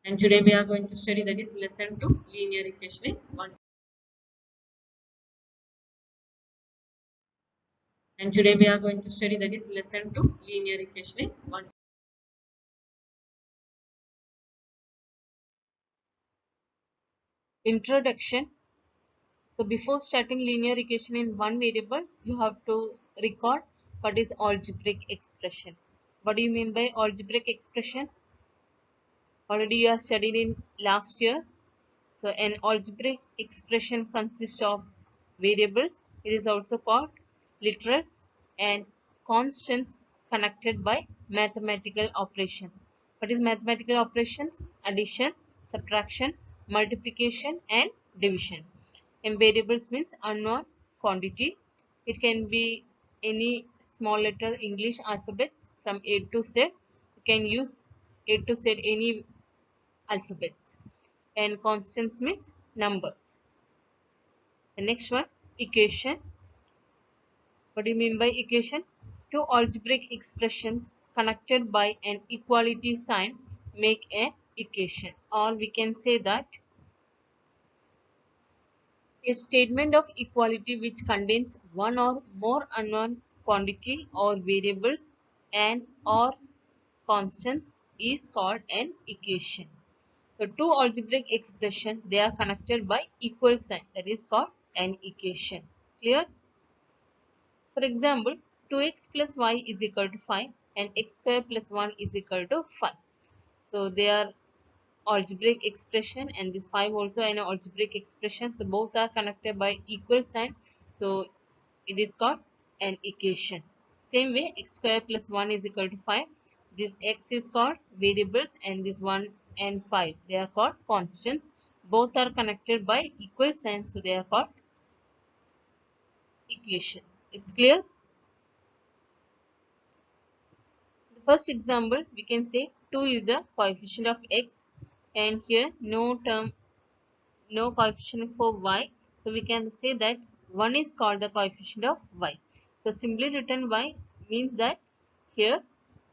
And today we are going to study that is lesson 2 linear equation 1. And today we are going to study that is lesson 2 linear equation 1. Introduction. So before starting linear equation in one variable, you have to record what is algebraic expression. What do you mean by algebraic expression? Already you have studied in last year. So an algebraic expression consists of variables. It is also called literals and constants connected by mathematical operations. What is mathematical operations? Addition, subtraction, multiplication and division. And variables means unknown quantity. It can be any small letter English alphabets from A to Z. You can use A to Z any alphabets. And constants means numbers. The next one, equation. What do you mean by equation? Two algebraic expressions connected by an equality sign make an equation. Or we can say that a statement of equality which contains one or more unknown quantity or variables and or constants is called an equation. So two algebraic expressions, they are connected by equal sign, that is called an equation. Clear? For example, 2x plus y is equal to 5 and x square plus 1 is equal to 5. So they are algebraic expression, and this 5 also an algebraic expression. So both are connected by equal sign. So it is called an equation. Same way, x square plus 1 is equal to 5. This x is called variables and this 1 and 5, they are called constants. Both are connected by equal sign, so they are called equation. It's clear? The first example, we can say 2 is the coefficient of x, and here no coefficient for y. So we can say that 1 is called the coefficient of y. So simply written y means that here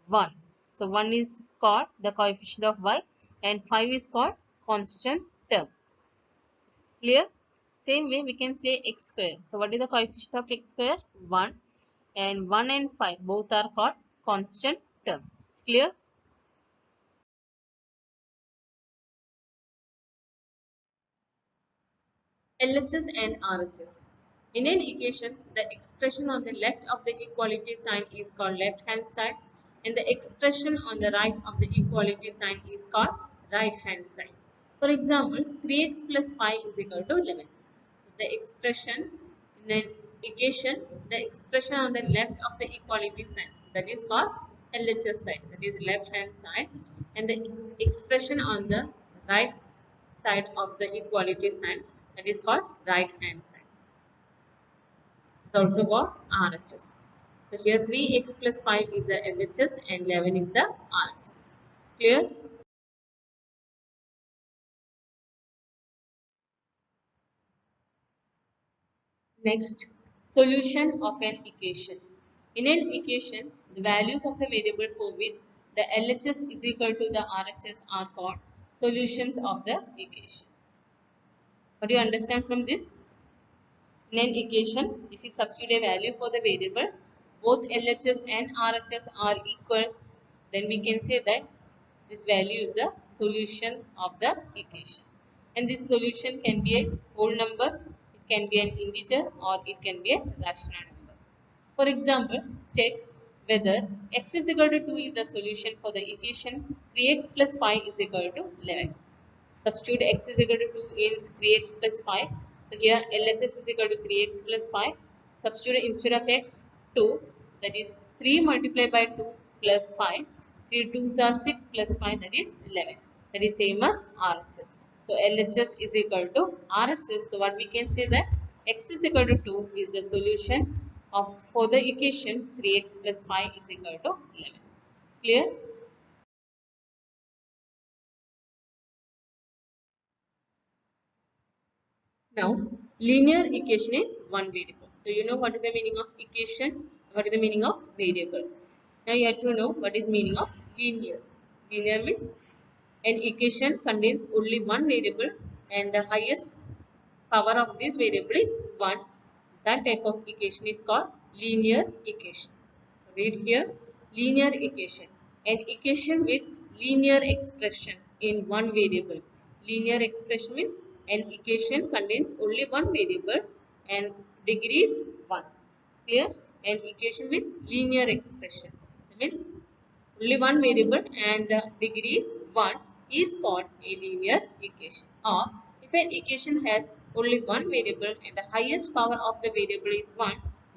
1. So 1 is called the coefficient of y and 5 is called constant term. Clear? Same way we can say x square. So what is the coefficient of x square? 1. And 1 and 5 both are called constant term. It's clear? LHS and RHS. In an equation, the expression on the left of the equality sign is called left hand side and the expression on the right of the equality sign is called right hand side. For example, 3x plus 5 is equal to 11. So the expression in an equation, the expression on the left of the equality sign, so that is called LHS side, that is left hand side, and the expression on the right side of the equality sign, that is called right hand side. It's also called RHS. So here 3x plus 5 is the LHS and 11 is the RHS. Clear? Next, solution of an equation. In an equation, the values of the variable for which the LHS is equal to the RHS are called solutions of the equation. What do you understand from this? In an equation, if we substitute a value for the variable, both LHS and RHS are equal, then we can say that this value is the solution of the equation. And this solution can be a whole number, it can be an integer, or it can be a rational number. For example, check whether x is equal to 2 is the solution for the equation 3x plus 5 is equal to 11. Substitute x is equal to 2 in 3x plus 5. So here LHS is equal to 3x plus 5. Substitute instead of x 2, that is 3 multiplied by 2 plus 5. 3 2s are 6 plus 5, that is 11. That is same as RHS. So LHS is equal to RHS. So what we can say that x is equal to 2 is the solution of for the equation 3x plus 5 is equal to 11. Clear? Now, linear equation in one variable. So, you know what is the meaning of equation, what is the meaning of variable. Now, you have to know what is meaning of linear. Linear means An equation contains only one variable and the highest power of this variable is 1. That type of equation is called linear equation. So read here, linear equation. An equation with linear expressions in one variable. Linear expression means an equation contains only one variable and degree is 1. Clear? An equation with linear expression. That means only one variable and the degree is 1 is called a linear equation. Or if an equation has only one variable and the highest power of the variable is 1,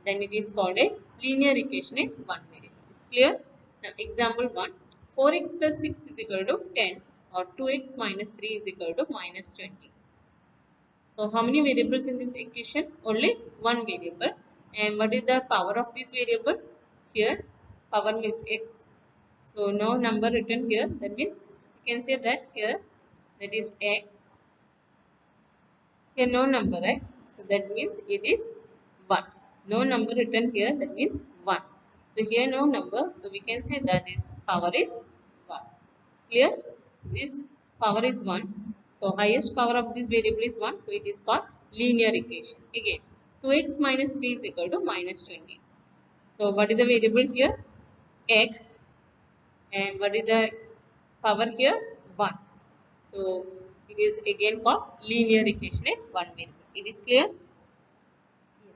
then it is called a linear equation in one variable. It's clear? Now example 1, 4x plus 6 is equal to 10 or 2x minus 3 is equal to minus 20. So how many variables in this equation? Only one variable. And what is the power of this variable? Here power means x. So no number written here. That means you can say that here that is x. Here no number, right? So that means it is 1. No number written here. That means 1. So here no number. So we can say that this power is 1. Clear? So this power is 1. So highest power of this variable is 1. So it is called linear equation. Again, 2x minus 3 is equal to minus 20. So what is the variable here? X. And what is the power here? 1. So it is again called linear equation in one variable. It is clear? Yes.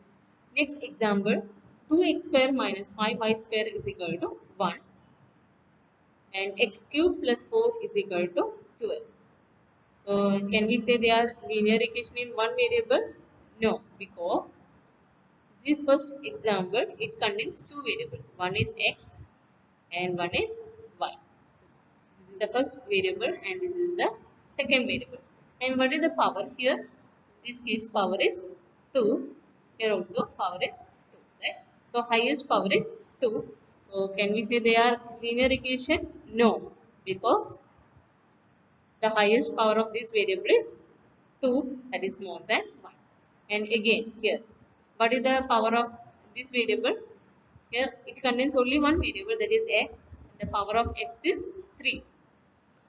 Next example, 2x square minus 5y square is equal to 1 and x cube plus 4 is equal to 12. So can we say they are linear equation in one variable? No, because this first example it contains two variables. One is x and one is y. This is the first variable and this is the second variable. And what is the power here? In this case power is 2. Here also power is 2. Right? So highest power is 2. So can we say they are linear equation? No, because the highest power of this variable is 2, that is more than 1. And again here, what is the power of this variable? Here it contains only one variable, that is x. The power of x is 3.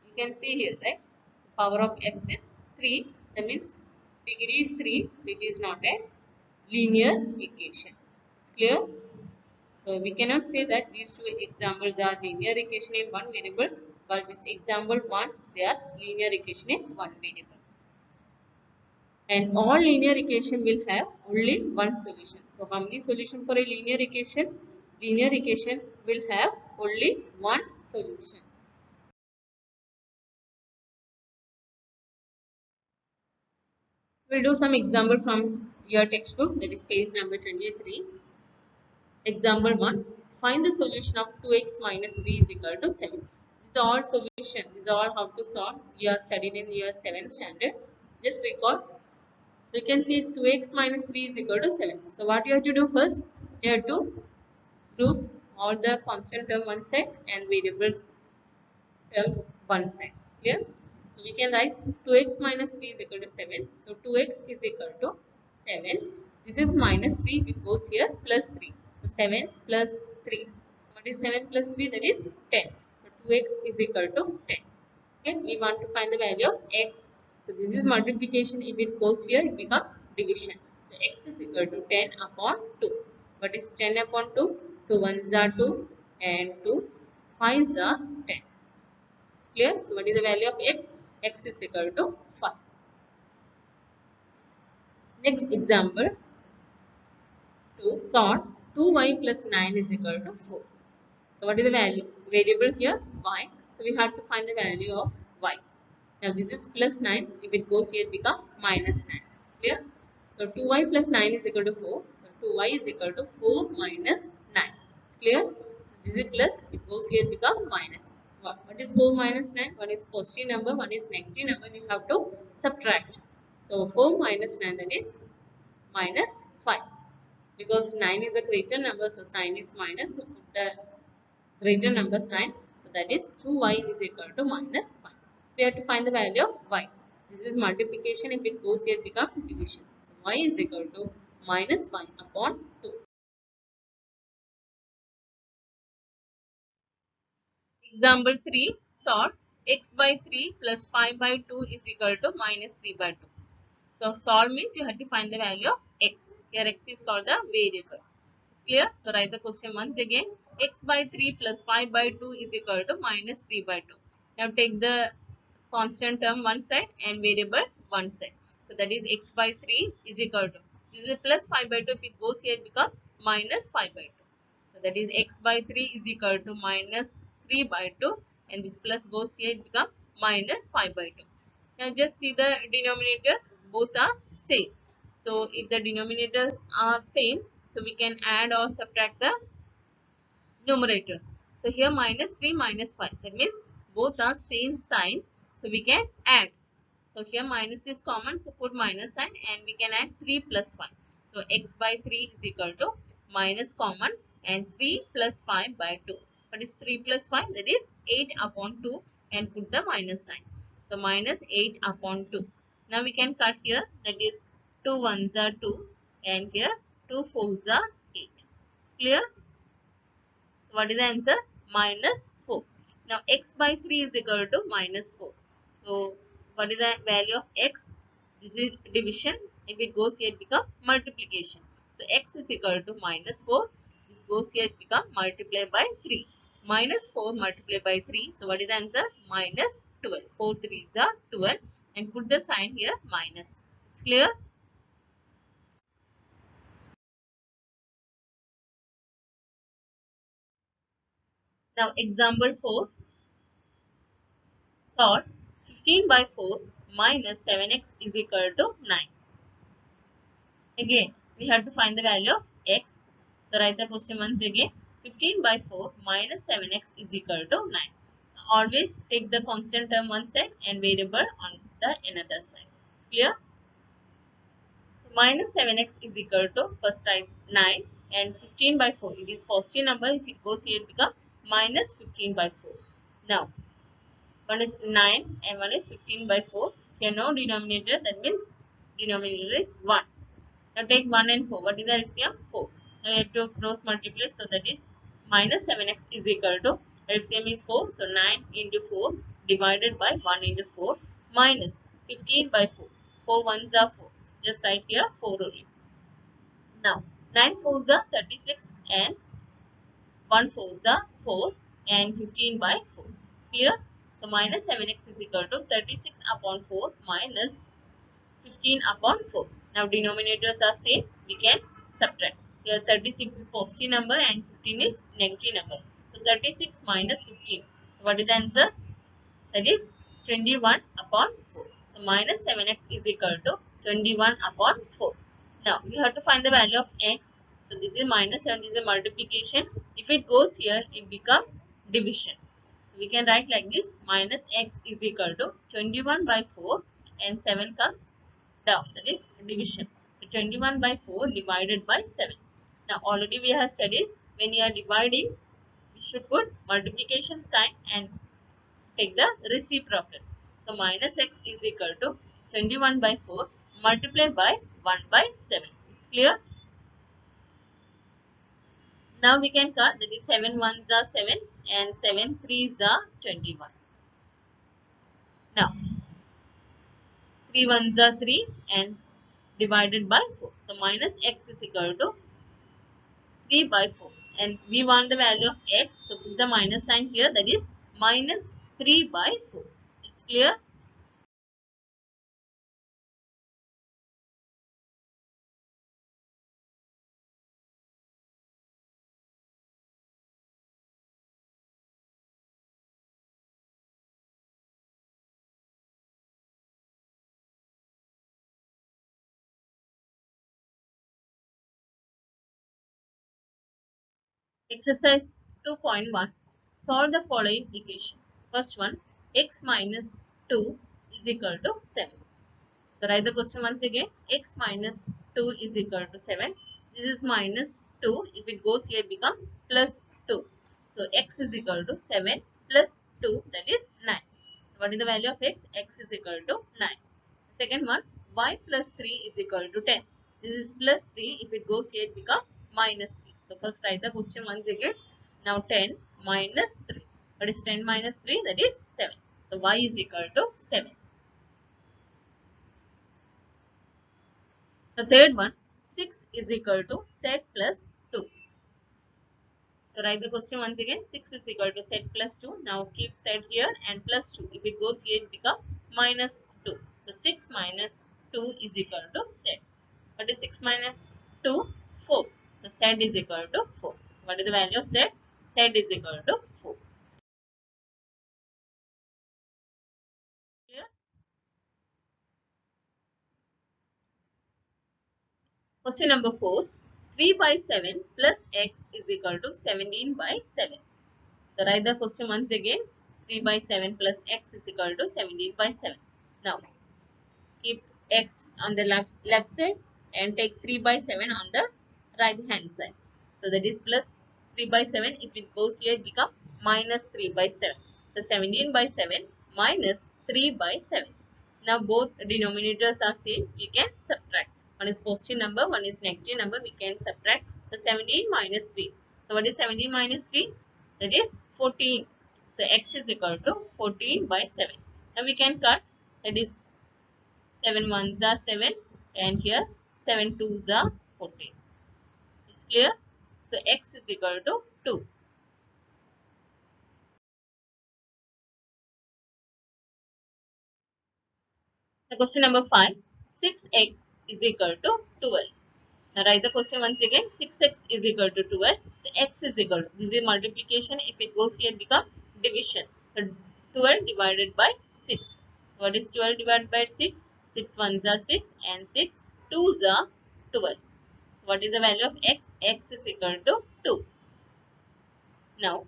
You can see here, right? The power of x is 3. That means degree is 3. So it is not a linear equation. It's clear? So we cannot say that these two examples are linear equation in one variable, but this example 1 they are linear equation in one variable. And all linear equation will have only one solution. So how many solution for a linear equation? Linear equation will have only one solution. We'll do some example from your textbook, that is page number 23. Example 1. Find the solution of 2x minus 3 is equal to 7. This is all solution. This is all how to solve. You are studied in year 7th standard. Just recall. So you can see 2x minus 3 is equal to 7. So what you have to do first? You have to group all the constant term one side and variables terms one side. Clear? So we can write 2x minus 3 is equal to 7. So 2x is equal to 7. This is minus 3. It goes here plus 3. So 7 plus 3. What is 7 plus 3? That is 10. So 2x is equal to 10. Okay, we want to find the value of x. So this is multiplication. If it goes here, it becomes division. So x is equal to 10 upon 2. What is 10 upon 2? 2 ones are 2 and 2 5s are 10. Clear? So what is the value of x? X is equal to 5. Next example, to solve 2y plus 9 is equal to 4. So what is the value? Variable here y. So we have to find the value of y. Now this is plus 9. If it goes here, it becomes minus 9. Clear? So 2y plus 9 is equal to 4. So 2y is equal to 4 minus 9. It's clear? This is plus. It goes here, it becomes minus. What is 4 minus 9? One is positive number, one is negative number. We have to subtract. So 4 minus 9, that is minus 5. Because 9 is the greater number, so sign is minus. So put the greater number sign. So that is 2y is equal to minus 5. We have to find the value of y. This is multiplication. If it goes here, it becomes division. So y is equal to minus 5 upon 2. Example 3. Solve x by 3 plus 5 by 2 is equal to minus 3 by 2. So solve means you have to find the value of x. Here x is called the variable. It's clear? So write the question once again. X by 3 plus 5 by 2 is equal to minus 3 by 2. Now take the constant term one side and variable one side. So that is x by 3 is equal to, this is plus 5 by 2. If it goes here, it becomes minus 5 by 2. So that is x by 3 is equal to minus 3 by 2, and this plus goes here, it becomes minus 5 by 2. Now just see the denominator, both are same. So if the denominators are same, so we can add or subtract the numerators. So here minus 3 minus 5, that means both are same sign, so we can add. So here minus is common, so put minus sign and we can add 3 plus 5. So x by 3 is equal to minus common and 3 plus 5 by 2. What is 3 plus 5? That is 8 upon 2 and put the minus sign. So minus 8 upon 2. Now we can cut here, that is 2 ones are 2 and here 2 fours are 8. It's clear? So what is the answer? Minus 4. Now x by 3 is equal to minus 4. So what is the value of x? This is division. If it goes here, it becomes multiplication. So x is equal to minus 4. This goes here, it becomes multiplied by 3. Minus 4 multiplied by 3. So what is the answer? Minus 12. 4 3s are 12. And put the sign here minus. It's clear? Now example 4. Solve 15 by 4 minus 7x is equal to 9. Again, we have to find the value of x. So write the question once again. 15 by 4 minus 7x is equal to 9. Always take the constant term one side and variable on the another side. Clear? So minus 7x is equal to, first write 9 and 15 by 4. It is positive number. If it goes here, it becomes minus 15 by 4. Now, one is 9 and one is 15 by 4. Here no denominator, that means denominator is 1. Now take 1 and 4. What is the LCM? 4. Now you have to cross multiply, so that is minus 7x is equal to, LCM is 4. So 9 into 4 divided by 1 into 4 minus 15 by 4. 4 ones are 4. Just write here 4 only. Now 9 fours are 36 and 1 fours are 4 and 15 by 4. It's clear? So minus 7x is equal to 36 upon 4 minus 15 upon 4. Now denominators are same, we can subtract. Here 36 is positive number and 15 is negative number. So 36 minus 15. So what is the answer? That is 21 upon 4. So minus 7x is equal to 21 upon 4. Now you have to find the value of x. So this is minus 7, this is a multiplication. If it goes here, it becomes division. So we can write like this, minus x is equal to 21 by 4 and 7 comes down, that is division. So 21 by 4 divided by 7. Now already we have studied, when you are dividing, we should put multiplication sign and take the reciprocal. So minus x is equal to 21 by 4 multiplied by 1 by 7. It's clear? Now we can cut, that is 7 ones are 7 and 7 threes are 21. Now 3 ones are 3 and divided by 4. So minus x is equal to 3 by 4. And we want the value of x. So put the minus sign here, that is minus 3 by 4. It's clear? Exercise 2.1. Solve the following equations. First one, x minus 2 is equal to 7. So write the question once again. X minus 2 is equal to 7. This is minus 2. If it goes here, it becomes plus 2. So x is equal to 7 plus 2, that is 9. So what is the value of x? X is equal to 9. Second one, y plus 3 is equal to 10. This is plus 3. If it goes here, it becomes minus 3. So first write the question once again. Now 10 minus 3. What is 10 minus 3? That is 7. So y is equal to 7. The third one, 6 is equal to z plus 2. So write the question once again. 6 is equal to z plus 2. Now keep z here and plus 2. If it goes here, it becomes minus 2. So 6 minus 2 is equal to z. What is 6 minus 2? 4. So z is equal to 4. So what is the value of z? Z is equal to 4. Here, question number 4. 3 by 7 plus x is equal to 17 by 7. So write the question once again. 3 by 7 plus x is equal to 17 by 7. Now keep x on the left side and take 3 by 7 on the right hand side. So that is plus 3 by 7. If it goes here, it becomes minus 3 by 7. So 17 by 7 minus 3 by 7. Now both denominators are same. We can subtract. One is positive number, one is negative number. We can subtract. So 17 minus 3. So what is 17 minus 3? That is 14. So x is equal to 14 by 7. Now we can cut. That is 7 ones are 7 and here 7 twos are 14. It's clear? So x is equal to 2. The question number 5. 6x is equal to 12. Now write the question once again. 6x is equal to 12. So x is equal to, this is multiplication. If it goes here, it becomes division. So 12 divided by 6. So what is 12 divided by 6? 6 ones are 6 and 6 twos are 12. So what is the value of x? X is equal to 2. Now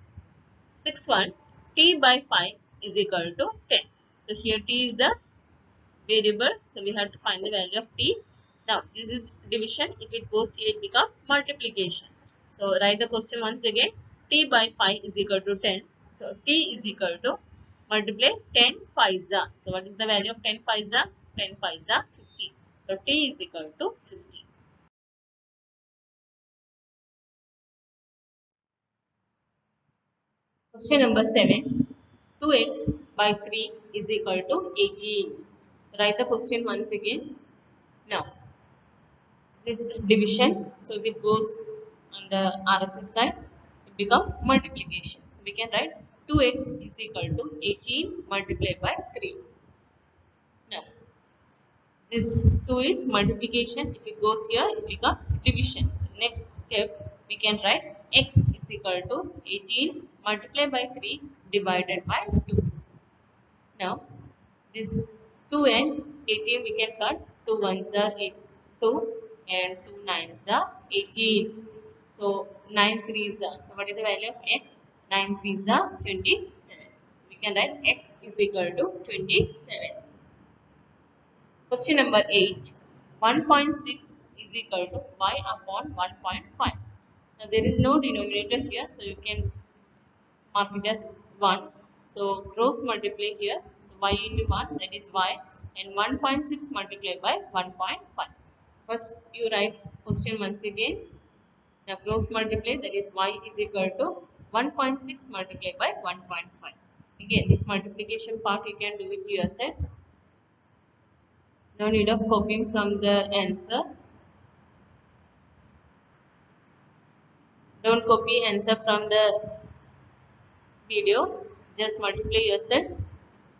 6 1, t by 5 is equal to 10. So here t is the variable. So we have to find the value of t. Now this is division. If it goes here, it becomes multiplication. So write the question once again. T by 5 is equal to 10. So t is equal to multiply 10 5s are. So what is the value of 10 5s are? 10 5s are 50. So t is equal to 50. Question number 7. 2x by 3 is equal to 18. Write the question once again. Now, this is the division. So, if it goes on the RHS side, it becomes multiplication. So, we can write 2x is equal to 18 multiplied by 3. Now, this 2 is multiplication. If it goes here, it becomes division. So, next step, we can write x is equal to 18 multiplied by 3 divided by 2. Now, this 2 and 18 we can cut. 2 ones are 2 and 2 nines are 18. So, 9 threes are. So, what is the value of x? 9 threes are 27. We can write x is equal to 27. Question number 8. 1.6 is equal to y upon 1.5. Now, there is no denominator here, so you can mark it as 1. So cross multiply here. So y into 1, that is y, and 1.6 multiplied by 1.5. First you write question once again. Now cross multiply, that is y is equal to 1.6 multiplied by 1.5. Again this multiplication part you can do it yourself. No need of copying from the answer. Don't copy answer from the video. Just multiply yourself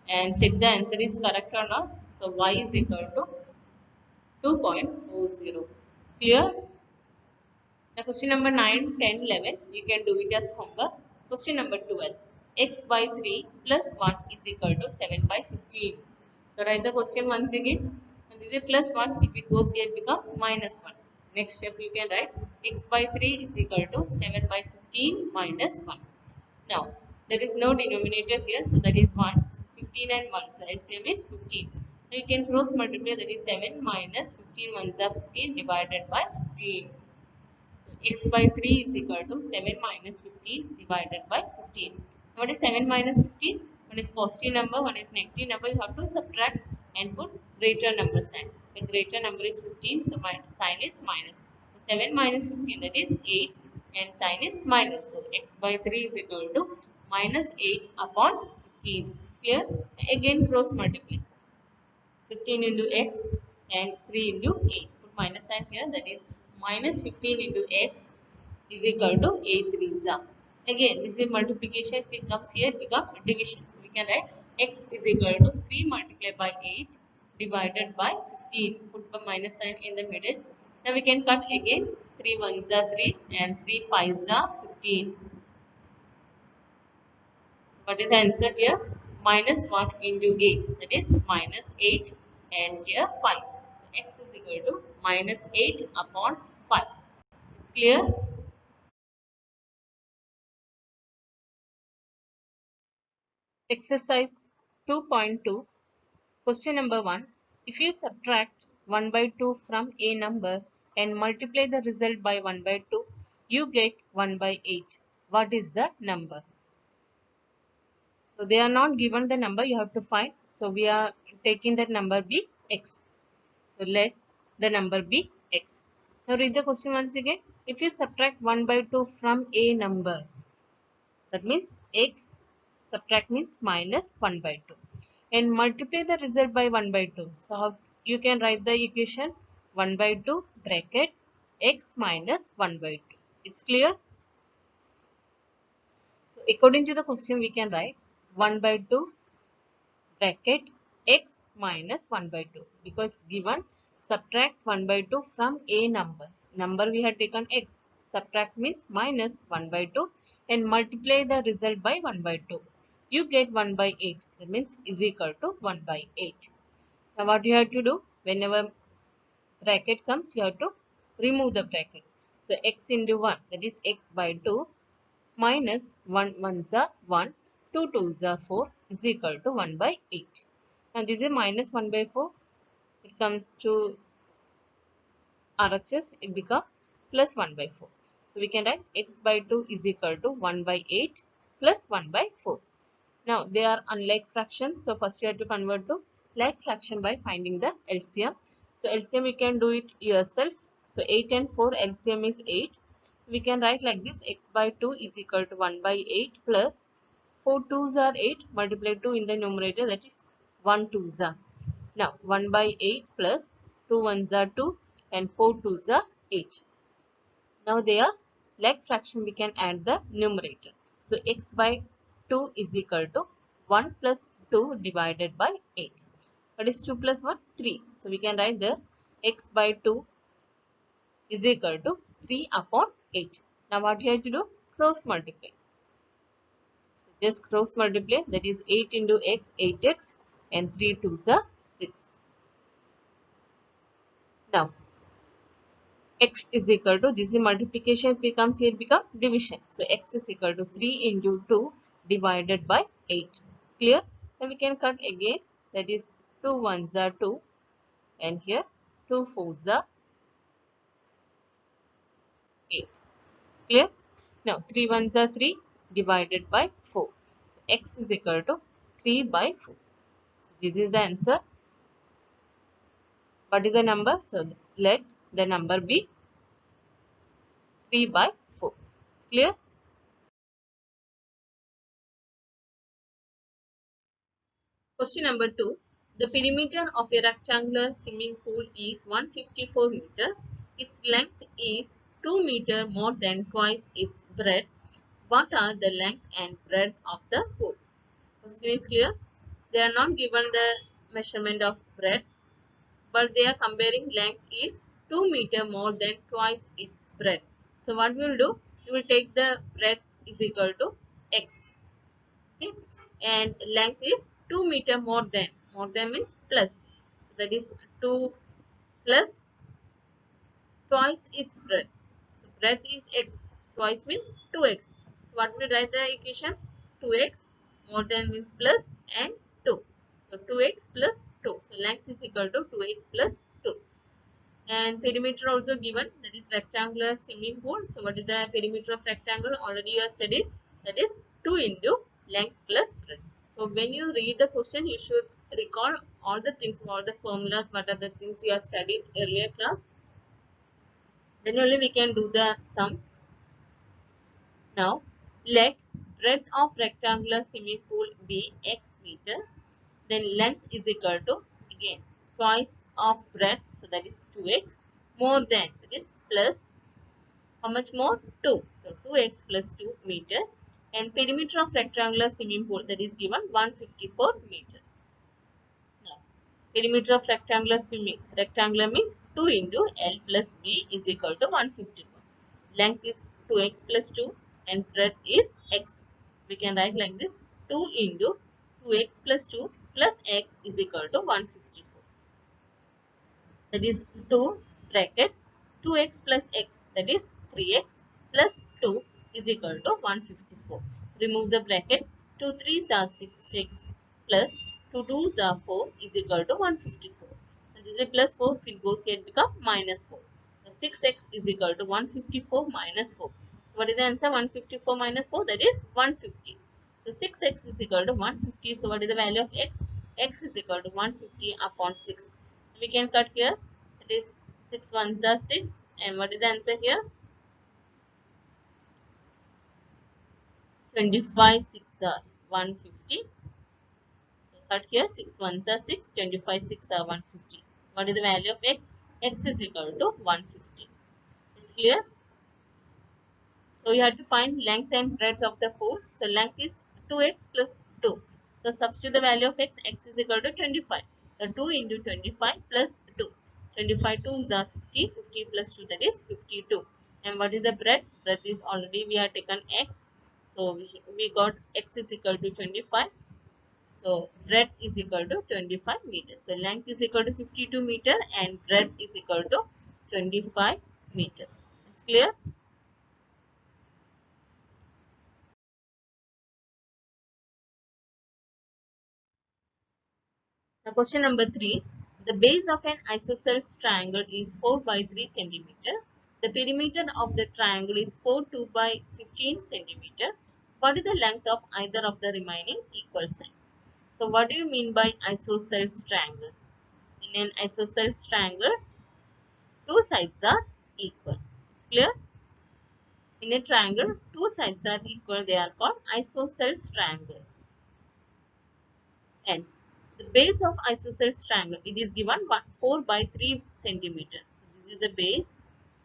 and check the answer is correct or not. So y is equal to 2.40. Clear? Now question number 9, 10, 11, you can do it as homework. Question number 12. X by 3 plus 1 is equal to 7 by 15. So write the question once again. And this is plus 1. If it goes here, it becomes minus 1. Next step you can write x by 3 is equal to 7 by 15 minus 1. Now, there is no denominator here, so that is 1. So 15 and 1, so LCM is 15. Now you can cross multiply, that is 7 minus 15 ones are 15 divided by 15. So x by 3 is equal to 7 minus 15 divided by 15. What is 7 minus 15? One is positive number, one is negative number. You have to subtract and put greater number sign. The greater number is 15, so sign is minus. So 7 minus 15, that is 8, and sign is minus. So x by 3 is equal to minus 8 upon 15. It's clear? Again cross multiply. 15 into x and 3 into 8. Put minus sign here, that is minus 15 into x is equal to 8 threes are. Again, this is multiplication. If it comes here, it becomes division. So we can write x is equal to 3 multiplied by 8 divided by 15. Put the minus sign in the middle. Now we can cut again. 3 ones are 3 and 3 fives are 15. What is the answer here? Minus 1 into 8. That is minus 8 and here 5. So x is equal to minus 8 upon 5. Clear? Exercise 2.2. Question number 1. If you subtract 1 by 2 from a number and multiply the result by 1 by 2, you get 1 by 8. What is the number? So they are not given the number, you have to find. So we are taking that number be x. So let the number be x. Now read the question once again. If you subtract 1 by 2 from a number, that means x subtract means minus 1 by 2, and multiply the result by 1 by 2. So how you can write the equation? 1 by 2 bracket x minus 1 by 2. It's clear? So according to the question we can write 1 by 2 bracket x minus 1 by 2, because given subtract 1 by 2 from a number we had taken x, subtract means minus 1 by 2, and multiply the result by 1 by 2, you get 1 by 8. That means is equal to 1 by 8. Now what you have to do, whenever bracket comes you have to remove the bracket. So x into 1, that is x by 2, minus 1 ones are 1, 2 twos are 4 is equal to 1 by 8. And this is minus 1 by 4. It comes to RHS, it becomes plus 1 by 4. So we can write x by 2 is equal to 1 by 8 plus 1 by 4. Now they are unlike fractions. So first you have to convert to like fraction by finding the LCM. So LCM we can do it yourself. So 8 and 4 LCM is 8. We can write like this: x by 2 is equal to 1 by 8 plus 4 twos are 8, multiply 2 in the numerator, that is 1 twos are. Now 1 by 8 plus 2 ones are 2 and 4 twos are 8. Now they are like fraction, we can add the numerator. So x by 2 is equal to 1 plus 2 divided by 8. What is 2 plus 1? 3. So we can write there x by 2 is equal to 3 upon 8. Now what you have to do? Cross multiply. Just cross multiply, that is 8 into x, 8x, and 3 twos are 6. Now x is equal to, this is multiplication, if it comes here it becomes division. So x is equal to 3 into 2 divided by 8. It's clear? Then we can cut again, that is 2 ones are 2 and here 2 fours are 8. It's clear? Now 3 ones are 3 divided by 4. So x is equal to 3 by 4. So this is the answer. What is the number? So let the number be 3 by 4. It's clear? Question number 2. The perimeter of a rectangular swimming pool is 154 meter. Its length is 2 meter more than twice its breadth. What are the length and breadth of the pool? Question is clear. They are not given the measurement of breadth, but they are comparing length is 2 meter more than twice its breadth. So what we will do? We will take the breadth is equal to x. Okay, and length is 2 meter more than means plus, so that is 2 plus twice its breadth. So breadth is x, twice means 2x. So what will write the equation? 2x more than means plus and 2. So 2x plus 2. So length is equal to 2x plus 2. And perimeter also given, that is rectangular swimming pool. So what is the perimeter of rectangle? Already you have studied, that is 2 into length plus breadth. So when you read the question, you should recall all the things, all the formulas, what are the things you have studied earlier class. Then only we can do the sums. Now let breadth of rectangular swimming pool be x meter, then length is equal to again twice of breadth, so that is 2x, more than, that is plus, how much more? 2. So 2x plus 2 meter, and perimeter of rectangular swimming pool, that is given 154 meter. Now, perimeter of rectangular means 2 into L plus B is equal to 154. Length is 2x plus 2 and breadth is x. We can write like this: 2 into 2x plus 2 plus x is equal to 154. That is 2 bracket 2x plus x, that is 3x plus 2 is equal to 154. Remove the bracket. 2 3s are 6, 6 plus 2 2s are 4 is equal to 154. And this is plus 4. If it goes here, it becomes minus 4. So 6x is equal to 154 minus 4. What is the answer? 154 minus 4, that is 150. So 6x is equal to 150. So what is the value of x? X is equal to 150 upon 6. We can cut here. It is 6 ones are 6. And what is the answer here? 25 6 are 150. So cut here, 6 ones are 6. 25 6 are 150. What is the value of x? X is equal to 150. It's clear? So you have to find length and breadth of the pool. So length is 2x plus 2. So substitute the value of x. X is equal to 25. So 2 into 25 plus 2. 25 2s are 50. 50 plus 2, that is 52. And what is the breadth? Breadth is already we have taken x. So we got x is equal to 25. So breadth is equal to 25 meters. So length is equal to 52 meter and breadth is equal to 25 meter. It's clear? Now question number 3. The base of an isosceles triangle is 4 by 3 centimeter. The perimeter of the triangle is 4 2 by 15 centimeter. What is the length of either of the remaining equal sides? So what do you mean by isosceles triangle? In an isosceles triangle, two sides are equal. It's clear? In a triangle, two sides are equal. They are called isosceles triangle. And the base of isosceles triangle, it is given 4 by 3 centimeters. So this is the base.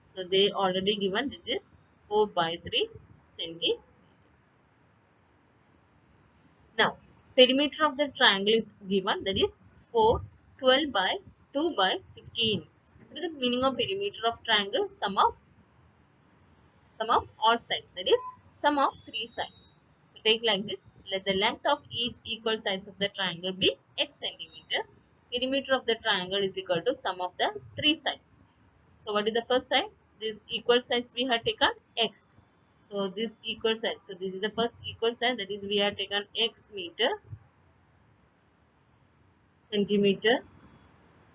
So they already given this is 4 by 3 centimeter. Now perimeter of the triangle is given, that is 4 12 by 2 by 15. What is the meaning of perimeter of triangle? Sum of all sides, that is sum of three sides. So take like this: let the length of each equal sides of the triangle be x centimeter. Perimeter of the triangle is equal to sum of the three sides. So what is the first side? This equal sides we have taken x. So this equal side. So this is the first equal side, that is we have taken x meter, centimeter,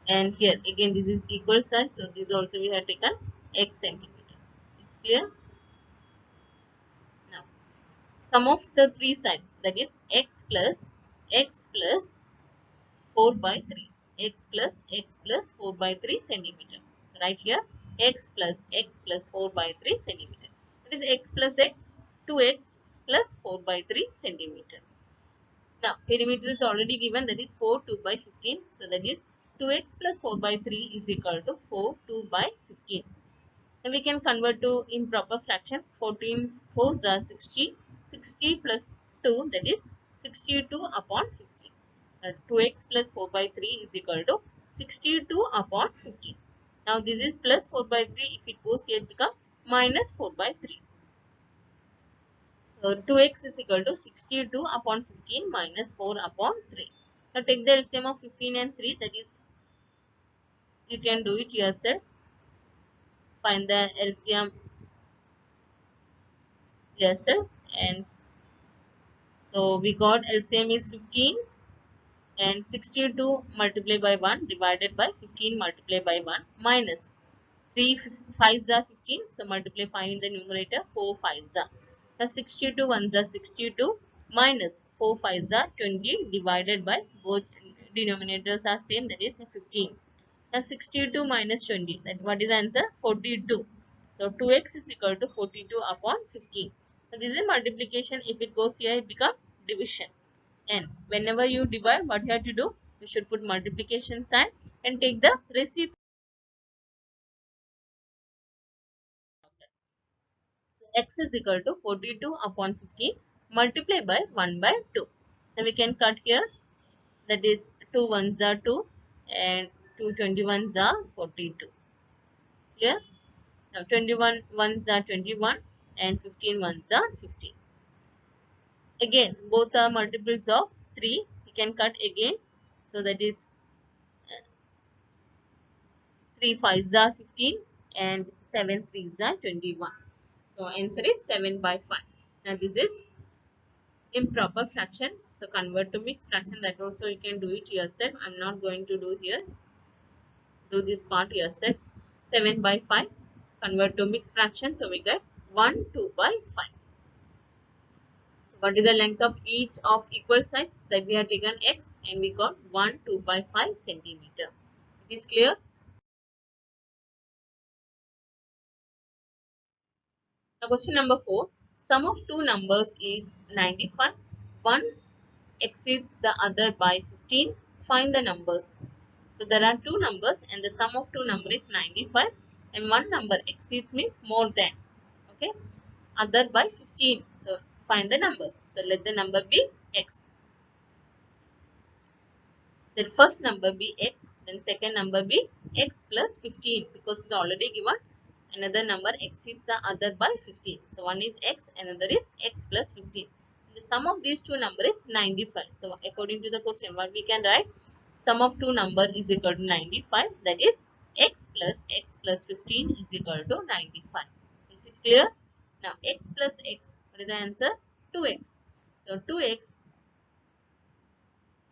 and here again this is equal side. So this also we have taken x centimeter. It's clear? Now sum of the three sides, that is x plus 4 by 3, x plus 4 by 3 centimeter. So right here x plus 4 by 3 centimeter. That is x plus x, 2x plus 4 by 3 centimeter. Now perimeter is already given, that is 4 2 by 15. So that is 2x plus 4 by 3 is equal to 4 2 by 15. Then we can convert to improper fraction. 14 4s are 60. 60 plus 2, that is 62 upon 15. 2x plus 4 by 3 is equal to 62 upon 15. Now this is plus 4 by 3. If it goes here, it becomes minus 4 by 3. So 2x is equal to 62 upon 15 minus 4 upon 3. Now take the LCM of 15 and 3. That is, you can do it yourself. Find the LCM yourself. And so we got LCM is 15 and 62 multiplied by 1 divided by 15 multiplied by 1 minus 3 5s are 15. So multiply 5 in the numerator, 4 5s are. Now 62 ones are 62 minus 4 5s are 20 divided by both denominators are same, that is 15. Now 62 minus 20, that what is the answer? 42. So 2x is equal to 42 upon 15. So this is multiplication. If it goes here, it becomes division. And whenever you divide, what you have to do? You should put multiplication sign and take the reciprocal. So x is equal to 42 upon 15 multiplied by 1 by 2. Now we can cut here. That is 2 ones are 2 and 2 21s are 42. Clear? Now 21 ones are 21 and 15 ones are 15. Again, both are multiples of 3. We can cut again. So that is 3 5s are 15 and 7 3s are 21. So answer is 7 by 5. Now this is improper fraction. So convert to mixed fraction. That also you can do it yourself. I'm not going to do here. Do this part yourself. 7 by 5. Convert to mixed fraction. So we get 1 2 by 5. So what is the length of each of equal sides? That we have taken x and we got 1 2 by 5 centimeter. It is clear? Now question number 4. Sum of two numbers is 95. One exceeds the other by 15. Find the numbers. So there are two numbers and the sum of two numbers is 95 and one number exceeds means more than. Okay. Other by 15. So find the numbers. So let the number be x. Then first number be x. Then second number be x plus 15 because it's already given. Another number exceeds the other by 15. So one is x, another is x plus 15. The sum of these two numbers is 95. So according to the question, what we can write? Sum of two numbers is equal to 95. That is x plus 15 is equal to 95. Is it clear? Now x plus x. What is the answer? 2x. So 2x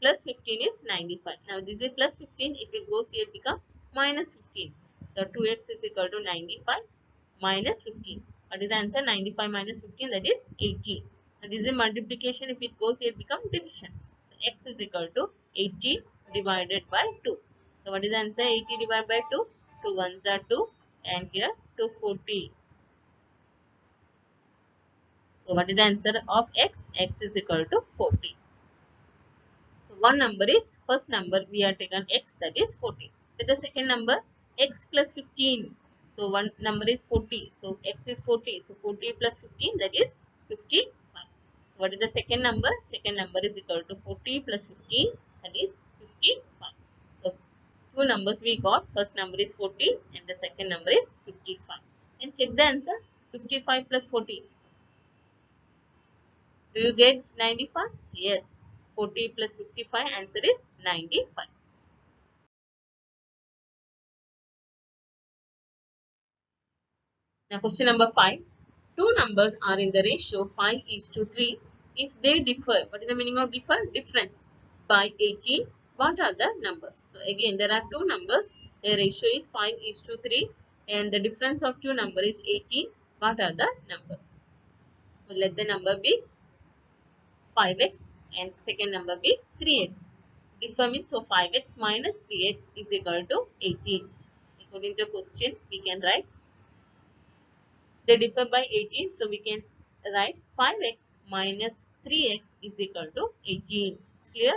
plus 15 is 95. Now this is plus 15. If it goes here, it becomes minus 15. So 2x is equal to 95 minus 15. What is the answer? 95 minus 15, that is 18. Now this is multiplication. If it goes here, it becomes division. So x is equal to 80 divided by 2. So what is the answer? 80 divided by 2. 2 ones are 2 and here 240. So what is the answer of x? X is equal to 40. So one number is, first number we have taken x, that is 40. With the second number x plus 15. So one number is 40. So x is 40. So 40 plus 15, that is 55. So what is the second number? Second number is equal to 40 plus 15, that is 55. So two numbers we got. First number is 40 and the second number is 55. And check the answer. 55 plus 40. Do you get 95? Yes. 40 plus 55, answer is 95. Now question number 5. Two numbers are in the ratio 5 is to 3. If they differ, what is the meaning of differ? Difference. By 18, what are the numbers? So again, there are two numbers. Their ratio is 5 is to 3 and the difference of two numbers is 18. What are the numbers? So let the number be 5x and second number be 3x. Differ means, so 5x minus 3x is equal to 18. According to the question, we can write they differ by 18. So we can write 5x minus 3x is equal to 18. It's clear?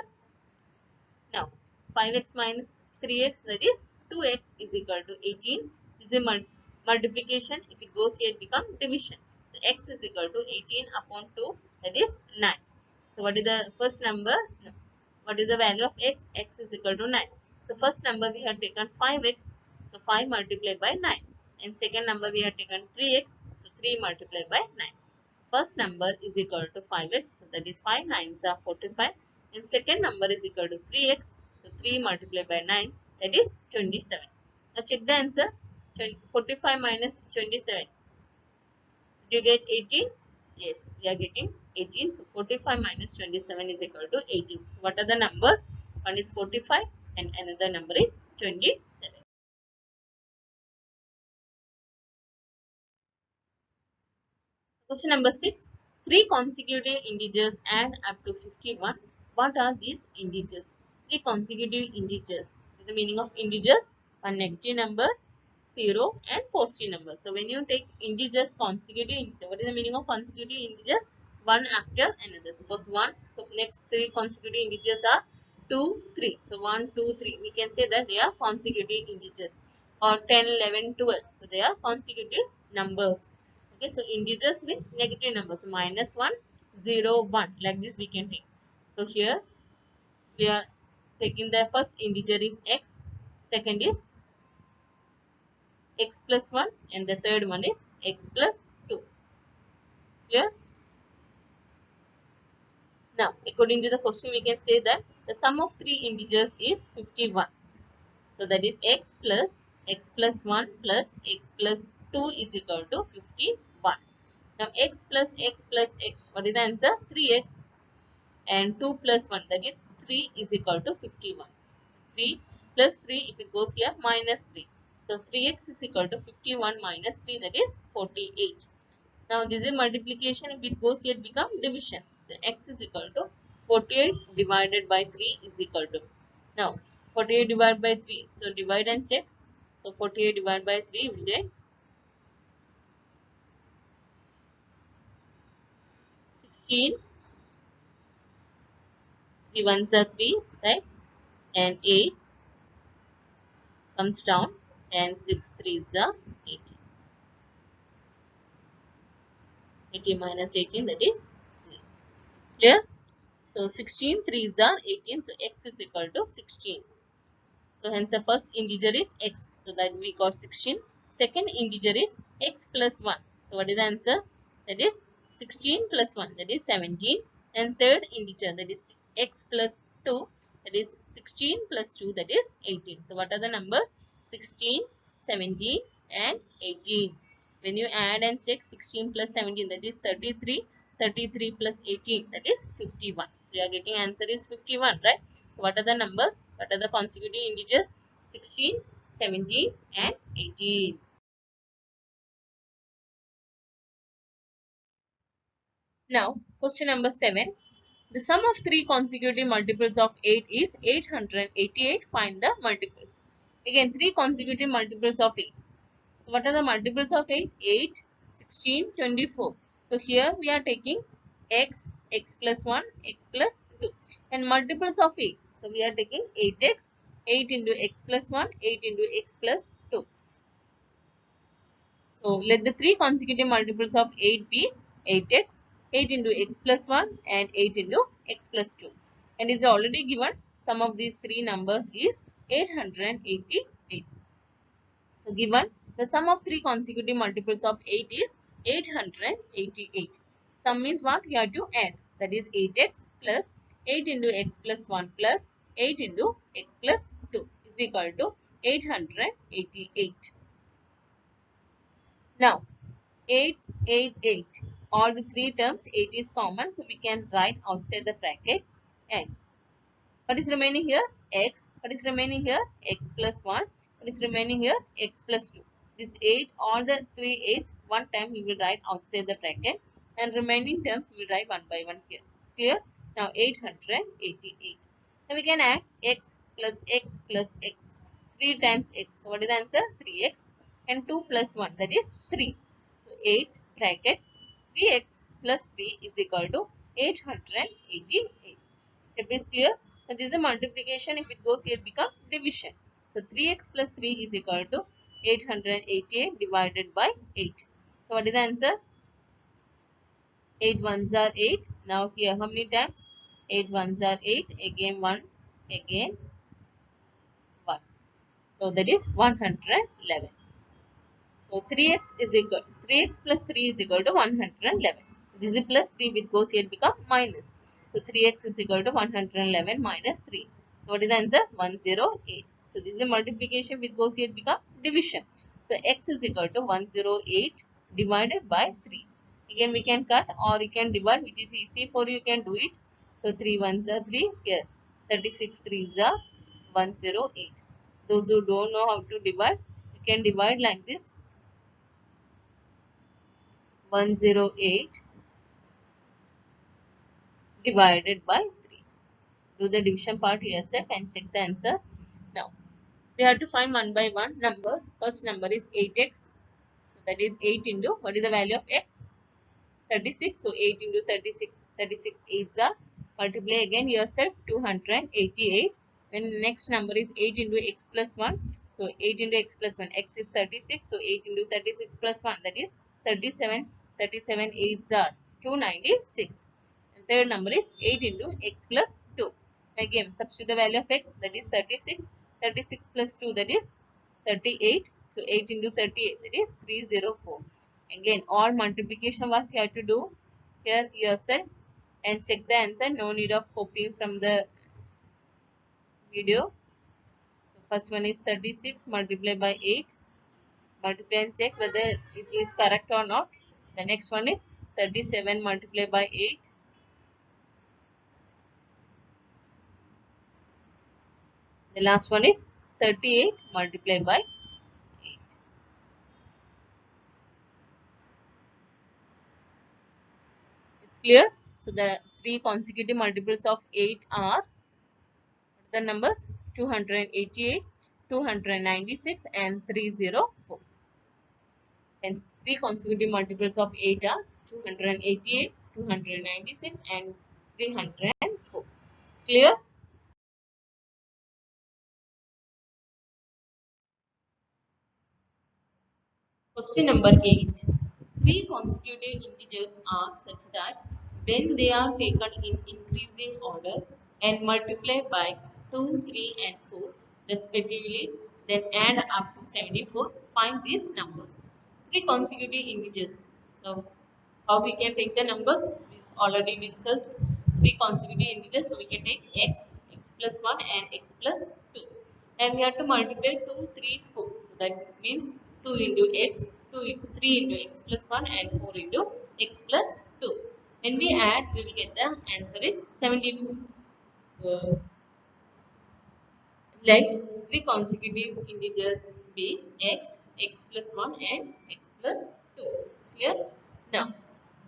Now 5x minus 3x, that is 2x is equal to 18. This is a multiplication. If it goes here, it becomes division. So x is equal to 18 upon 2, that is 9. So what is the first number? No. What is the value of x? X is equal to 9. So first number we have taken 5x. So 5 multiplied by 9. And second number we have taken 3x. So 3 multiplied by 9. First number is equal to 5x. So that is 5 9s are 45. And second number is equal to 3x. So 3 multiplied by 9, that is 27. Now check the answer. 45 minus 27. Do you get 18? Yes, we are getting 18. So 45 minus 27 is equal to 18. So what are the numbers? One is 45 and another number is 27. Question number 6. Three consecutive integers add up to 51. What are these integers? Three consecutive integers. What is the meaning of integers? One negative number, 0 and positive number. So when you take integers consecutive integer, what is the meaning of consecutive integers? One after another. Suppose 1. So next 3 consecutive integers are 2, 3. So 1, 2, 3. We can say that they are consecutive integers. Or 10, 11, 12. So they are consecutive numbers. Okay, so integers with negative numbers. So minus 1, 0, 1. Like this we can take. So here we are taking the first integer is x, second is x plus 1, and the third one is x plus 2. Clear? Now, according to the question, we can say that the sum of three integers is 51. So, that is x plus 1 plus x plus 2 is equal to 51. Now, x plus x, what is the answer? 3x, and 2 plus 1, that is 3 is equal to 51. 3 plus 3, if it goes here, minus 3. So, 3x is equal to 51 minus 3, that is 48. Now, this is multiplication. If it goes here, it become division. So, x is equal to 48 divided by 3 is equal to. Now, 48 divided by 3. So, divide and check. So, 48 divided by 3 will get 16. 3 ones are 3, right? And 8 comes down. And 6 threes are 18. 18 minus 18, that is 0. Clear? So, 16 threes are 18. So, x is equal to 16. So, hence the first integer is x. So, that we got 16. Second integer is x plus 1. So, what is the answer? That is 16 plus 1. That is 17. And third integer, that is x plus 2. That is 16 plus 2. That is 18. So, what are the numbers? 16, 17 and 18. When you add and check 16 plus 17, that is 33. 33 plus 18, that is 51. So, you are getting answer is 51, right? So, what are the numbers? What are the consecutive integers? 16, 17 and 18. Now, question number 7. The sum of three consecutive multiples of 8 is 888. Find the multiples. Again, three consecutive multiples of 8. So, what are the multiples of 8? 8, 16, 24. So, here we are taking x, x plus 1, x plus 2. And multiples of 8. So, we are taking 8x, 8 into x plus 1, 8 into x plus 2. So, let the three consecutive multiples of 8 be 8x, 8 into x plus 1 and 8 into x plus 2. And is already given. Sum of these three numbers is 888. So, given the sum of three consecutive multiples of 8 is 888. Sum means what? You have to add. That is 8x plus 8 into x plus 1 plus 8 into x plus 2 is equal to 888. Now, 8, 8, 8. All the three terms, 8 is common. So, we can write outside the bracket. And what is remaining here? X. What is remaining here? X plus 1. What is remaining here? X plus 2. This 8, all the three 8s, one time we will write outside the bracket. And remaining terms we will write one by one here. It's clear? Now, 888. Now, we can add x plus x plus x. 3 times x. So, what is the answer? 3x. And 2 plus 1, that is 3. So, 8 bracket 3x plus 3 is equal to 888. Step is clear? So, this is a multiplication. If it goes here, it becomes division. So, 3x plus 3 is equal to 888 divided by 8. So, what is the answer? 8 ones are 8. Now, here how many times? 8 ones are 8. Again 1. Again 1. So, that is 111. So 3x plus 3 is equal to 111. This is plus 3 which goes here become minus. So 3x is equal to 111 minus 3. So what is the answer? 108. So this is a multiplication which goes here become division. So x is equal to 108 divided by 3. Again we can cut or you can divide, which is easy for you, can do it. So 3 ones are 3 here. 36 threes are 108. Those who don't know how to divide, you can divide like this. 108 divided by 3. Do the division part yourself and check the answer. Now, We have to find one by one numbers. First number is 8x. So that is 8 into, what is the value of x? 36. So 8 into 36. 36 8s are. Multiply again yourself, 288. Then next number is 8 into x plus 1. So 8 into x plus 1. X is 36. So 8 into 36 plus 1. That is 37. 37 8s are 296. And third number is 8 into x plus 2. Again, substitute the value of x. That is 36. 36 plus 2. That is 38. So 8 into 38, that is 304. Again, all multiplication work you have to do here yourself and check the answer. No need of copying from the video. So first one is 36 multiplied by 8. Multiply and check whether it is correct or not. The next one is 37 multiplied by 8. The last one is 38 multiplied by 8. It's clear? So the three consecutive multiples of 8 are the numbers 288, 296 and 304. And three consecutive multiples of 8 are 288, 296 and 304. Clear? Question number 8. Three consecutive integers are such that when they are taken in increasing order and multiplied by 2, 3 and 4 respectively, then add up to 74, find these numbers. Three consecutive integers. So, how we can take the numbers? We already discussed three consecutive integers. So, we can take x, x plus 1 and x plus 2. And we have to multiply 2, 3, 4. So, that means 2 into x, 3 into x plus 1 and 4 into x plus 2. When we add, we will get the answer is 74. So, let three consecutive integers be x, x plus 1 and x plus 2. Clear? Now,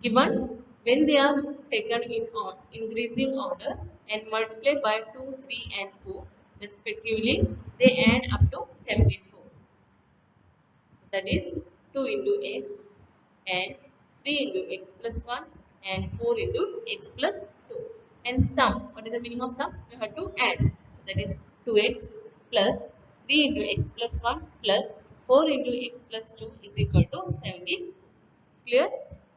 given when they are taken in increasing order and multiplied by 2, 3 and 4 respectively, they add up to 74. That is 2 into x and 3 into x plus 1 and 4 into x plus 2. And sum, what is the meaning of sum? You have to add. That is 2x plus 3 into x plus 1 plus 4 into x plus 2 is equal to 74. Clear?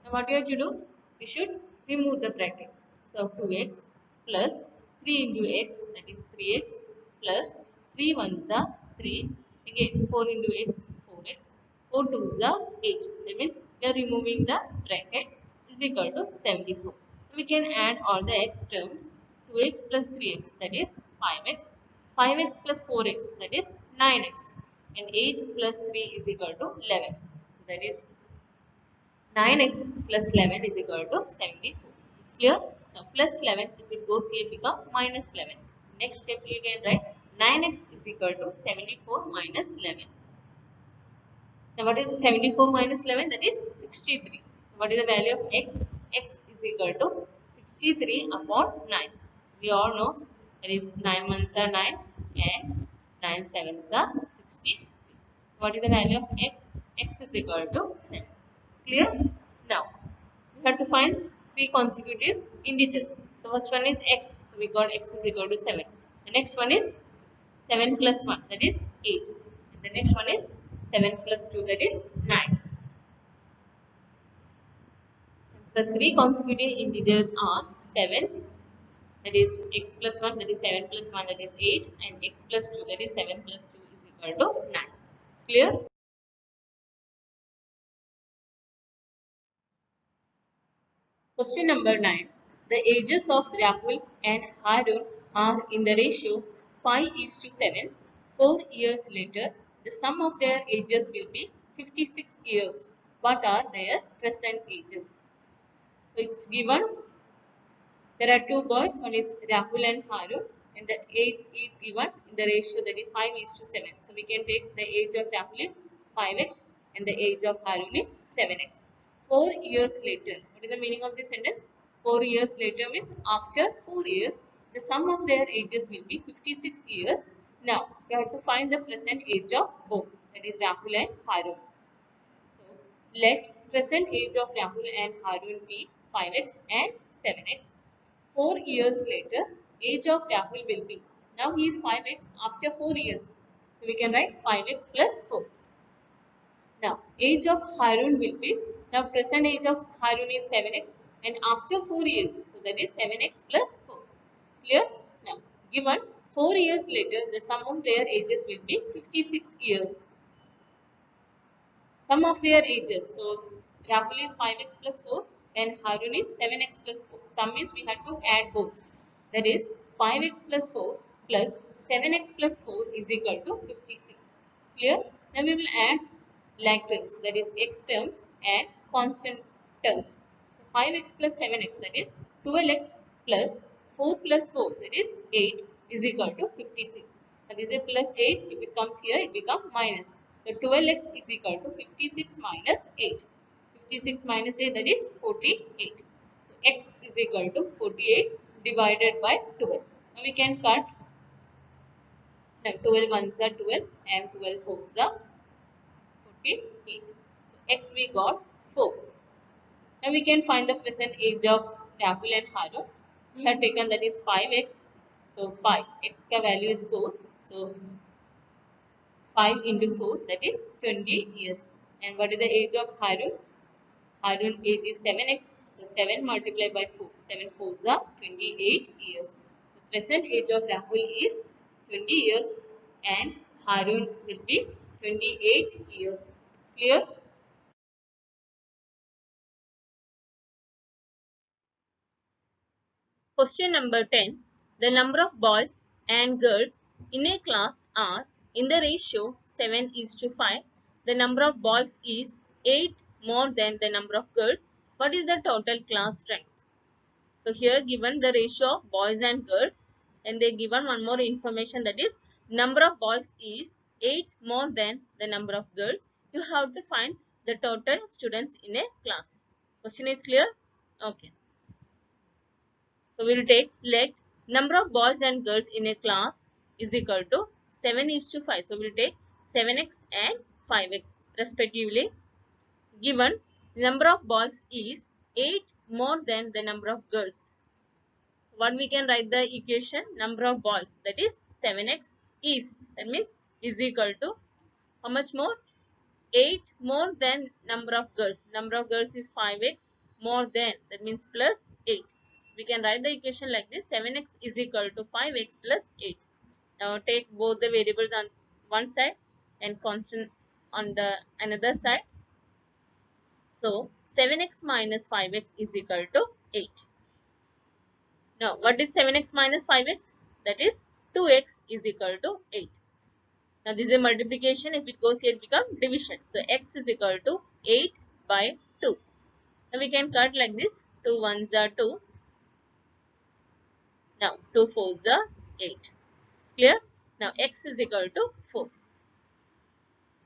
Now what you have to do? We should remove the bracket. So 2x plus 3 into x, that is 3x plus 3 ones are 3. Again 4 into x, 4x. 4 twos are 8. That means we are removing the bracket is equal to 74. We can add all the x terms. 2x plus 3x, that is 5x. 5x plus 4x, that is 9x. And 8 plus 3 is equal to 11. So that is 9x plus 11 is equal to 74. It's clear? Now plus 11, if it goes here, become minus 11. Next step you can write 9x is equal to 74 minus 11. Now what is 74 minus 11? That is 63. So what is the value of x? X is equal to 63 upon 9. We all know that is 9 ones are 9 and 9 sevens are 63. What is the value of x? X is equal to 7. Clear? Now, we have to find three consecutive integers. So, first one is x. So, we got x is equal to 7. The next one is 7 plus 1, that is 8. And the next one is 7 plus 2, that is 9. The three consecutive integers are 7, that is x plus 1, that is 7 plus 1, that is 8. And x plus 2, that is 7 plus 2 is equal to 9. Clear? Question number 9. The ages of Rahul and Harun are in the ratio 5 is to 7. 4 years later, the sum of their ages will be 56 years. What are their present ages? So it's given there are two boys, one is Rahul and Harun, and the age is given in the ratio that is 5 is to 7. So we can take the age of Rahul is 5x and the age of Harun is 7x. 4 years later, what is the meaning of this sentence? 4 years later means after 4 years, the sum of their ages will be 56 years. Now, we have to find the present age of both, that is Rahul and Harun. So, let present age of Rahul and Harun be 5x and 7x. 4 years later, age of Rahul will be, now he is 5x after 4 years. So, we can write 5x plus 4. Now, age of Harun will be, now present age of Harun is 7x and after 4 years, so that is 7x plus 4. Clear? Now, given 4 years later, the sum of their ages will be 56 years. Sum of their ages. So, Rahul is 5x plus 4 and Harun is 7x plus 4. Sum means we have to add both. That is 5x plus 4 plus 7x plus 4 is equal to 56. Clear? Now we will add like terms, that is x terms and constant terms. So 5x plus 7x, that is 12x plus 4 plus 4, that is 8 is equal to 56. Now this is a plus 8. If it comes here, it becomes minus. So 12x is equal to 56 minus 8. 56 minus 8, that is 48. So x is equal to 48 divided by 12. Now we can cut. Now 12 ones are 12 and 12 fours are 48. So x we got 4. Now we can find the present age of Rahul and Harun. We have taken that is 5x. So 5. X ka value is 4. So 5 into 4, that is 20 years. And what is the age of Harun? Harun age is 7x. So 7 multiplied by 4. 7 fours are 28 years. So present age of Rahul is 20 years and Harun will be 28 years. Clear? Question number 10. The number of boys and girls in a class are in the ratio 7 is to 5. The number of boys is 8 more than the number of girls. What is the total class strength? So here given the ratio of boys and girls, and they given one more information, that is number of boys is 8 more than the number of girls. You have to find the total students in a class. Question is clear? Okay. So we will take, let number of boys and girls in a class is equal to 7 is to 5. So we will take 7x and 5x respectively. Given number of boys is 8 more than the number of girls. So what we can write the equation, number of boys, that is 7x is, that means is equal to how much more? 8 more than number of girls. Number of girls is 5x more than, that means plus 8. We can write the equation like this, 7x is equal to 5x plus 8. Now take both the variables on one side and constant on the another side. So 7x minus 5x is equal to 8. Now what is 7x minus 5x? That is 2x is equal to 8. Now this is a multiplication. If it goes here, it becomes division. So x is equal to 8 by 2. Now we can cut like this. 2 ones are 2. Now 2 fours are 8. It's clear? Now x is equal to 4.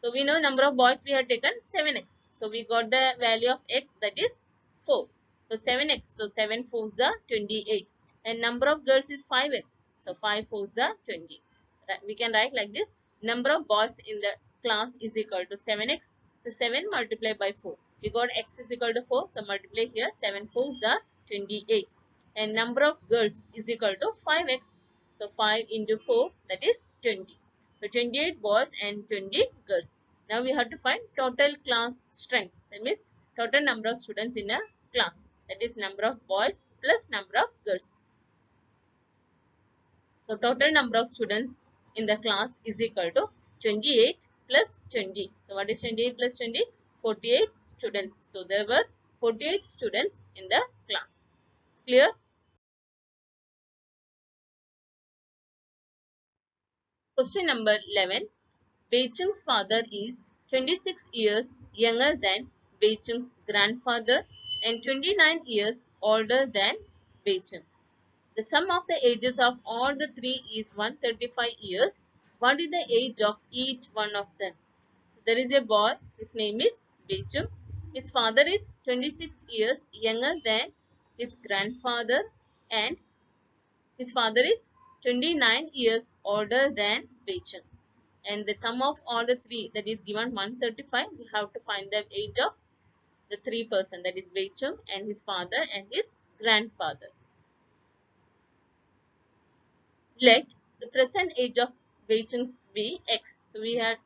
So we know number of boys we have taken 7x. So we got the value of x, that is 4. So 7x. So 7 fours are 28. And number of girls is 5x. So 5 fours are 20. We can write like this. Number of boys in the class is equal to 7x. So 7 multiplied by 4. We got x is equal to 4. So multiply here. 7 fours are 28. And number of girls is equal to 5x. So 5 into 4, that is 20. So 28 boys and 20 girls. Now we have to find total class strength. That means total number of students in a class. That is number of boys plus number of girls. So total number of students in the class is equal to 28 plus 20. So what is 28 plus 20? 48 students. So there were 48 students in the class. Clear? Question number 11. Beichung's father is 26 years younger than Beichung's grandfather and 29 years older than Beichung. The sum of the ages of all the three is 135 years. What is the age of each one of them? There is a boy, his name is Beichung. His father is 26 years younger than his grandfather and his father is 29 years older than Wei Cheng. And the sum of all the three, that is given 135. We have to find the age of the three person, that is Wei Cheng and his father and his grandfather. Let the present age of Wei Cheng be X. So we are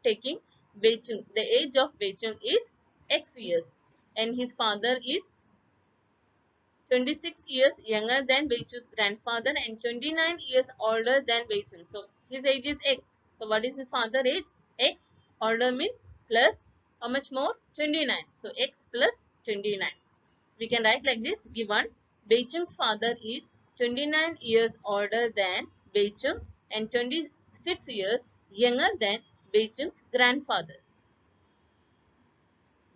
taking Wei Cheng. The age of Wei Cheng is X years and his father is 26 years younger than Wei Cheng's grandfather and 29 years older than Wei Cheng. So his age is X. So what is his father age? X. Older means plus how much more? 29. So X plus 29. We can write like this. Given Wei Cheng's father is 29 years older than Wei Cheng and 26 years younger than Wei Cheng's grandfather.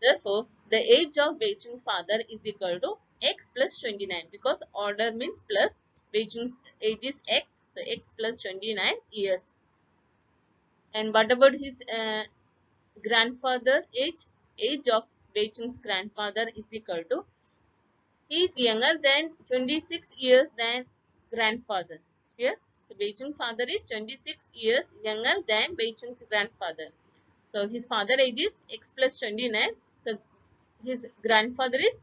Therefore, the age of Wei Cheng's father is equal to X plus 29 because order means plus. Wei Cheng's age is X, so X plus 29 years. And what about his grandfather age? Age of Wei Cheng's grandfather is equal to, he is younger than 26 years than grandfather. Here, so Wei Cheng's father is 26 years younger than Wei Cheng's grandfather. So his father age is X plus 29. So his grandfather is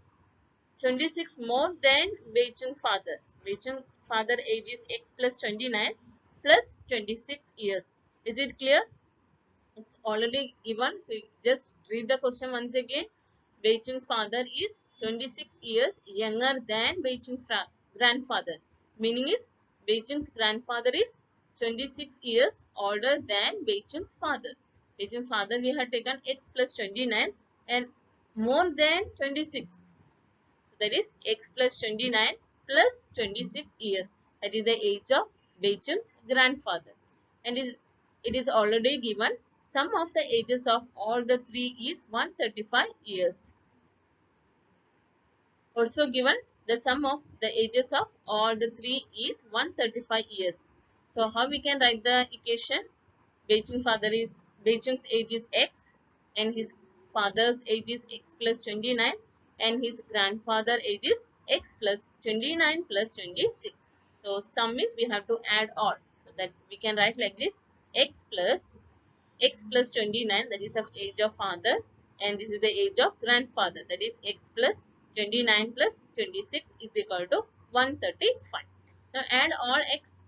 26 more than Wei Cheng's father. Wei Cheng's father age is X plus 29 plus 26 years. Is it clear? It's already given. So just read the question once again. Wei Cheng's father is 26 years younger than Wei Cheng's grandfather. Meaning is Wei Cheng's grandfather is 26 years older than Wei Cheng's father. Wei Cheng's father we have taken X plus 29 and more than 26. That is X plus 29 plus 26 years. That is the age of Wei Cheng's grandfather. And it is already given. Sum of the ages of all the three is 135 years. Also given the sum of the ages of all the three is 135 years. So how we can write the equation? Wei Cheng's age is X and his father's age is X plus 29 and his grandfather age is X plus 29 plus 26. So sum means we have to add all. So that we can write like this. X plus 29, that is the age of father, and this is the age of grandfather, that is X plus 29 plus 26 is equal to 135. Now add all X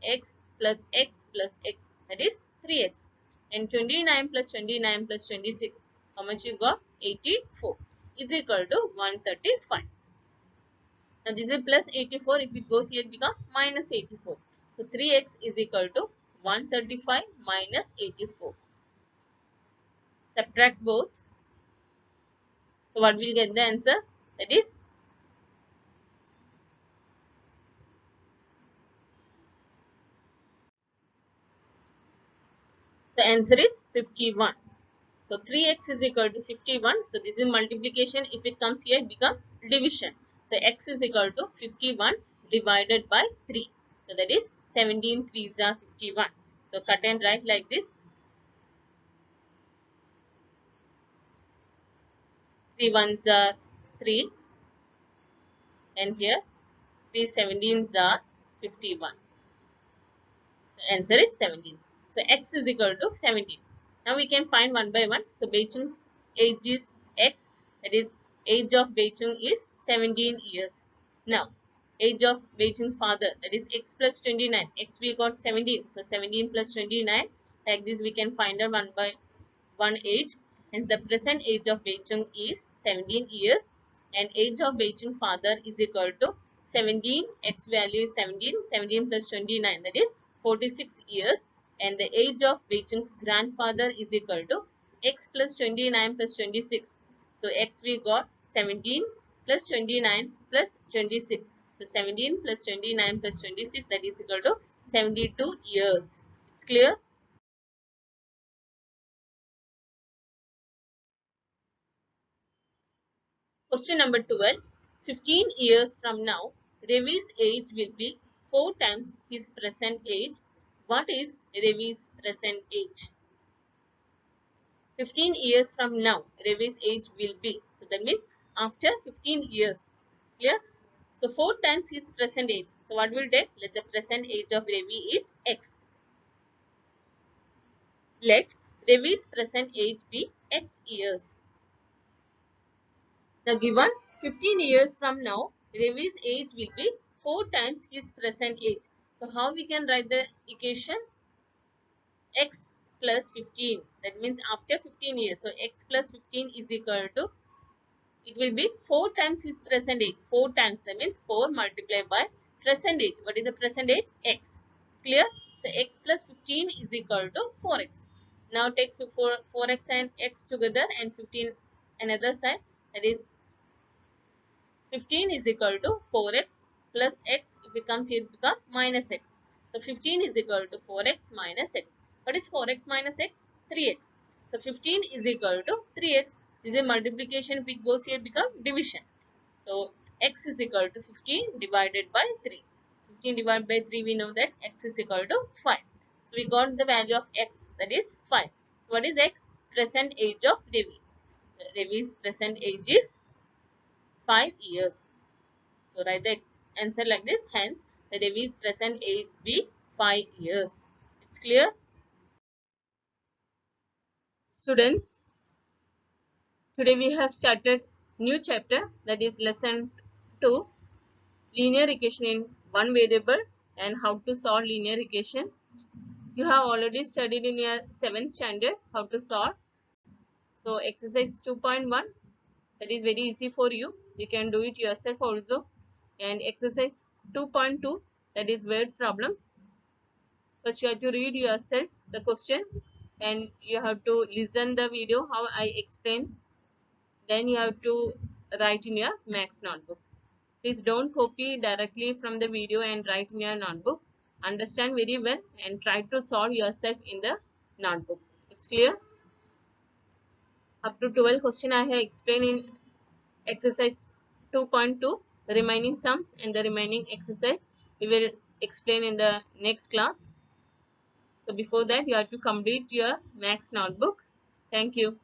plus X plus X, that is 3X, and 29 plus 29 plus 26, how much you got? 84 is equal to 135. Now this is plus 84, if it goes here it becomes minus 84. So 3X is equal to 135 minus 84. Subtract both. So what will get the answer? That is, the answer is 51. So 3x is equal to 51. So this is multiplication. If it comes here, it becomes division. So x is equal to 51 divided by 3. So that is 17 3s are 51. So cut and write like this. 3 1s are 3 and here 3 17s are 51. So answer is 17. So x is equal to 17. Now we can find one by one. So Wei Cheng's age is x. That is age of Wei Cheng is 17 years. Now age of Wei Cheng's father, that is x plus 29. X we got 17. So 17 plus 29. Like this we can find out one by one age. And the present age of Wei Cheng is 17 years. And age of Wei Cheng's father is equal to 17. X value is 17. 17 plus 29, that is 46 years. And the age of Wei Cheng's grandfather is equal to x plus 29 plus 26. So x we got 17 plus 29 plus 26. So 17 plus 29 plus 26, that is equal to 72 years. It's clear? Question number 12. 15 years from now, Ravi's age will be 4 times his present age. What is Ravi's present age? 15 years from now, Ravi's age will be. So that means after 15 years. Clear? So 4 times his present age. So what will take? Let the present age of Ravi is X. Let Ravi's present age be X years. The given 15 years from now, Ravi's age will be 4 times his present age. So how we can write the equation? X plus 15. That means after 15 years. So X plus 15 is equal to, it will be 4 times his present age. 4 times, that means 4 multiplied by present age. What is the present age? X. It's clear? So X plus 15 is equal to 4X. Now take 4X and X together and 15 another side. That is 15 is equal to 4x plus x. If it comes here, it becomes minus x. So 15 is equal to 4x minus x. What is 4x minus x? 3x. So 15 is equal to 3x. This is a multiplication. If it goes here, become division. So x is equal to 15 divided by 3. 15 divided by 3, we know that x is equal to 5. So we got the value of x, that is 5. What is x? Present age of Ravi. Ravi's present age is 5 years. So write the answer like this. Hence, the Ravi's present age be 5 years. It's clear? Students, today we have started new chapter, that is lesson 2, linear equation in one variable and how to solve linear equation. You have already studied in your 7th standard how to solve. So exercise 2.1, that is very easy for you. You can do it yourself also. And exercise 2.2, that is word problems. First you have to read yourself the question and you have to listen the video how I explain. Then you have to write in your max notebook. Please don't copy directly from the video and write in your notebook. Understand very well and try to solve yourself in the notebook. It's clear? Up to 12 question I have explained in exercise 2.2. The remaining sums and the remaining exercise we will explain in the next class. So before that, you have to complete your max notebook. Thank you.